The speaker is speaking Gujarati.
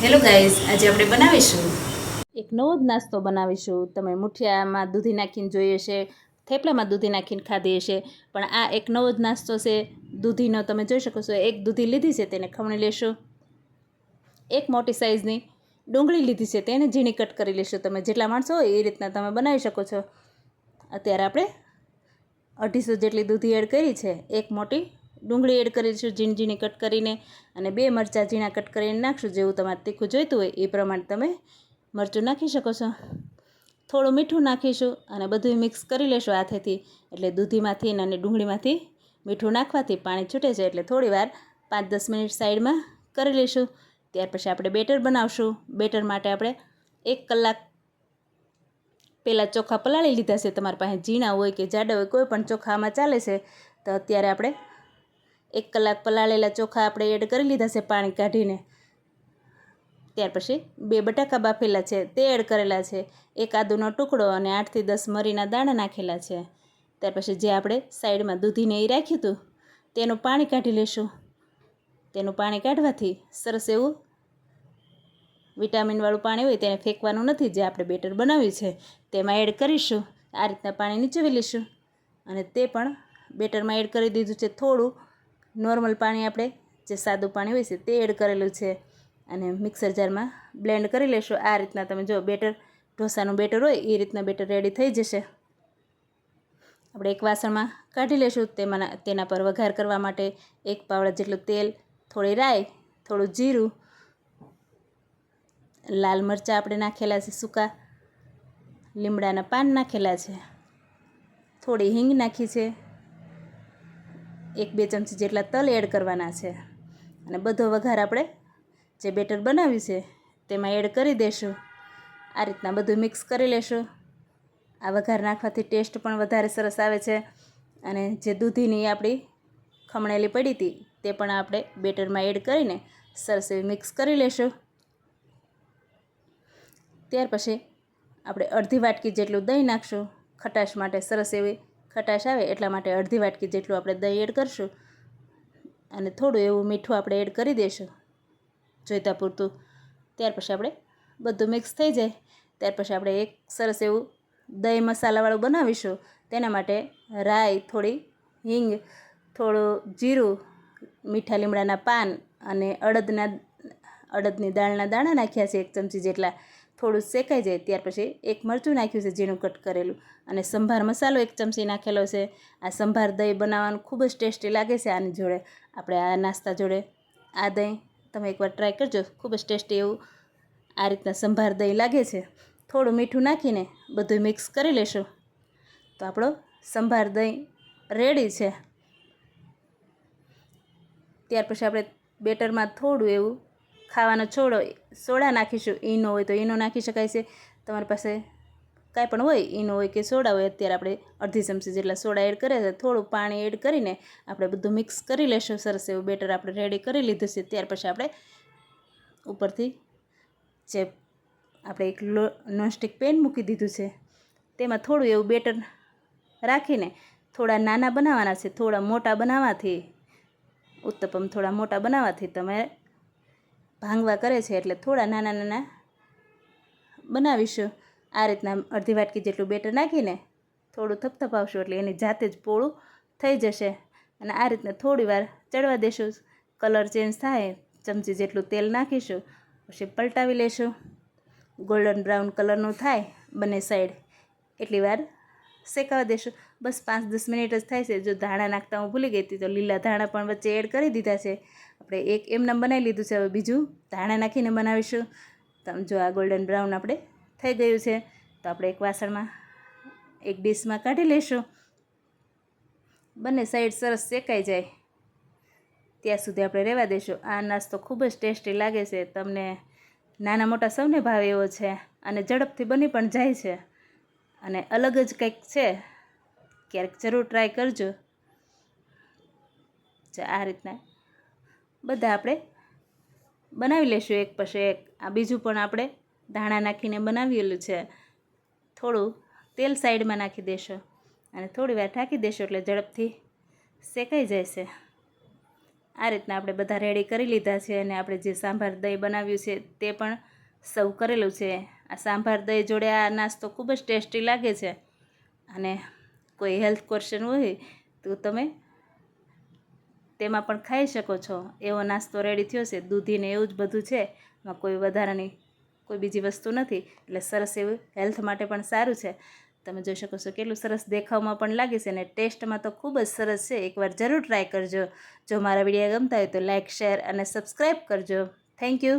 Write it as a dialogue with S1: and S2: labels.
S1: હેલો ગાઈઝ, આજે આપણે બનાવીશું એક નવો જ નાસ્તો બનાવીશું. તમે મુઠિયામાં દૂધી નાખીને જોઈ હશે, થેપલામાં દૂધી નાખીને ખાધી હશે, પણ આ એક નવો જ નાસ્તો છે દૂધીનો. તમે જોઈ શકો છો, એક દૂધી લીધી છે તેને ખમણી લેશો. એક મોટી સાઇઝની ડુંગળી લીધી છે તેને ઝીણી કટ કરી લેશો. તમે જેટલા માણસો હોય એ રીતના તમે બનાવી શકો છો. અત્યારે આપણે 250 જેટલી દૂધી એડ કરી છે. એક મોટી ડુંગળી એડ કરીશું ઝીણી ઝીણી કટ કરીને, અને 2 મરચાં ઝીણા કટ કરીને નાખશું. જેવું તમારે તીખું જોઈતું હોય એ પ્રમાણે તમે મરચું નાખી શકો છો. થોડું મીઠું નાખીશું અને બધું મિક્સ કરી લેશું હાથેથી. એટલે દૂધીમાંથી અને ડુંગળીમાંથી મીઠું નાખવાથી પાણી છૂટે છે. એટલે થોડી વાર 5-10 મિનિટ સાઈડમાં કરી લઈશું. ત્યાર પછી આપણે બેટર બનાવશું. બેટર માટે આપણે 1 કલાક પહેલાં ચોખા પલાળી લીધા છે. તમારી પાસે ઝીણા હોય કે જાડા હોય, કોઈ પણ ચોખામાં ચાલે છે. તો અત્યારે આપણે 1 કલાક પલાળેલા ચોખા આપણે એડ કરી લીધા છે પાણી કાઢીને. ત્યાર પછી 2 બટાકા બાફેલા છે તે એડ કરેલા છે. 1 આદુનો ટુકડો અને 8 થી 10 મરીના દાણા નાખેલા છે. ત્યાર પછી જે આપણે સાઈડમાં દૂધીને એ રાખ્યું હતું તેનું પાણી કાઢી લેશું. તેનું પાણી કાઢવાથી સરસ એવું વિટામિનવાળું પાણી હોય તેને ફેંકવાનું નથી. જે આપણે બેટર બનાવ્યું છે તેમાં એડ કરીશું. આ રીતના પાણી નીચોવી લઈશું અને તે પણ બેટરમાં એડ કરી દીધું છે. થોડું નોર્મલ પાણી આપણે જે સાદું પાણી હોય છે તે એડ કરેલું છે અને મિક્સર જારમાં બ્લેન્ડ કરી લેશું. આ રીતના તમે જો બેટર ઢોસાનું બેટર હોય એ રીતના બેટર રેડી થઈ જશે. આપણે એક વાસણમાં કાઢી લેશું. તેના પર વઘાર કરવા માટે 1 પાવડા જેટલું તેલ, થોડી રાઈ, થોડું જીરું, લાલ મરચાં આપણે નાખેલા છે, સૂકા લીમડાના પાન નાખેલા છે, થોડી હિંગ નાખી છે, 1-2 ચમચી જેટલા તલ એડ કરવાના છે અને બધો વઘાર આપણે જે બેટર બનાવ્યું છે તેમાં એડ કરી દેશું. આ રીતના બધું મિક્સ કરી લેશું. આ વઘાર નાખવાથી ટેસ્ટ પણ વધારે સરસ આવે છે. અને જે દૂધીની આપણી ખમણેલી પડી હતી તે પણ આપણે બેટરમાં એડ કરીને સરસ એવી મિક્સ કરી લેશું. ત્યાર પછી આપણે અડધી વાટકી જેટલું દહીં નાખશું. ખટાશ માટે સરસ એવી ખટાશ આવે એટલા માટે અડધી વાટકી જેટલું આપણે દહીં એડ કરીશું અને થોડું એવું મીઠું આપણે એડ કરી દઈશું જોઈતા પૂરતું. ત્યાર પછી આપણે બધું મિક્સ થઈ જાય ત્યાર પછી આપણે એક સરસ એવું દહીં મસાલાવાળું બનાવીશું. તેના માટે રાઈ, થોડી હિંગ, થોડું જીરું, મીઠા લીમડાના પાન અને અડદની દાળના દાણા નાખ્યા છે 1 ચમચી જેટલા. થોડું શેકાઈ જાય ત્યાર પછી 1 મરચું નાખ્યું છે ઝીણું કટ કરેલું અને સંભાર મસાલો 1 ચમચી નાખેલો છે. આ સંભાર દહીં બનાવવાનું ખૂબ જ ટેસ્ટી લાગે છે. આની જોડે આપણે આ નાસ્તા જોડે આ દહીં તમે એકવાર ટ્રાય કરજો. ખૂબ જ ટેસ્ટી એવું આ રીતના સંભાર દહીં લાગે છે. થોડું મીઠું નાખીને બધું મિક્સ કરી લેશું. તો આપણો સંભાર દહીં રેડી છે. ત્યાર પછી આપણે બેટરમાં થોડું એવું ખાવાનો સોડા નાખીશું. ઈનો હોય તો ઈનો નાખી શકાય છે. તમારી પાસે કાંઈ પણ હોય, ઈનો હોય કે સોડા હોય. અત્યારે આપણે અડધી ચમચી જેટલા સોડા એડ કર્યા છે. થોડું પાણી એડ કરીને આપણે બધું મિક્સ કરી લેશું. સરસ એવું બેટર આપણે રેડી કરી લીધું છે. ત્યાર પછી આપણે ઉપરથી જે આપણે એક નોનસ્ટિક પેન મૂકી દીધું છે તેમાં થોડું એવું બેટર રાખીને થોડા નાના બનાવવાના છે. થોડા મોટા બનાવવાથી ઉત્તપમ થોડા મોટા બનાવવાથી તમે ભાંગવા કરે છે એટલે થોડા નાના નાના બનાવીશું. આ રીતના અડધી વાટકી જેટલું બેટર નાખીને થોડું થપથપાવશું એટલે એની જાતે જ પોળું થઈ જશે. અને આ રીતના થોડી વાર ચડવા દેશું. કલર ચેન્જ થાય ચમચી જેટલું તેલ નાખીશું, પછી પલટાવી લેશું. ગોલ્ડન બ્રાઉન કલરનું થાય બંને સાઈડ એટલી વાર શેકાવા દેશું. બસ 5-10 મિનિટ જ થાય છે. જો ધાણા નાખતા હું ભૂલી ગઈ હતી તો લીલા ધાણા પણ વચ્ચે એડ કરી દીધા છે. આપણે એક એમનેમ બનાવી લીધું છે. હવે બીજું ધાણા નાખીને બનાવીશું. તમે જો આ ગોલ્ડન બ્રાઉન આપણે થઈ ગયું છે તો આપણે એક વાસણમાં એક ડીશમાં કાઢી લઈશું. બંને સાઈડ સરસ શેકાઈ જાય ત્યાં સુધી આપણે રહેવા દઈશું. આ નાસ્તો ખૂબ જ ટેસ્ટી લાગે છે. તમને નાના મોટા સૌને ભાવે એવો છે અને ઝડપથી બની પણ જાય છે અને અલગ જ કંઈક છે. ક્યારેક જરૂર ટ્રાય કરજો. આ રીતના બધા આપણે બનાવી લઈશું એક પછી એક. આ બીજું પણ આપણે ધાણા નાખીને બનાવેલું છે. થોડું તેલ સાઈડમાં નાખી દેશો અને થોડી વાર ઢાંકી દેશો એટલે ઝડપથી શેકાઈ જાય છે. આ રીતના આપણે બધા રેડી કરી લીધા છે અને આપણે જે સાંભાર દહીં બનાવ્યું છે તે પણ સર્વ કરેલું છે. આ સાંભાર દહીં જોડે આ નાસ્તો ખૂબ જ ટેસ્ટી લાગે છે અને કોઈ હેલ્થ ક્વેશ્ચન હોય તો તમે તેમાં પણ ખાઈ શકો છો. એવો નાસ્તો રેડી થયો છે. દૂધીને એવું જ બધું છે, એમાં કોઈ વધારાની કોઈ બીજી વસ્તુ નથી, એટલે સરસ એવું હેલ્થ માટે પણ સારું છે. તમે જોઈ શકો છો કેટલું સરસ દેખાવમાં પણ લાગે છે અને ટેસ્ટમાં તો ખૂબ જ સરસ છે. એકવાર જરૂર ટ્રાય કરજો. જો મારા વિડીયો ગમતા હોય તો લાઇક, શેર અને સબસ્ક્રાઈબ કરજો. Thank you.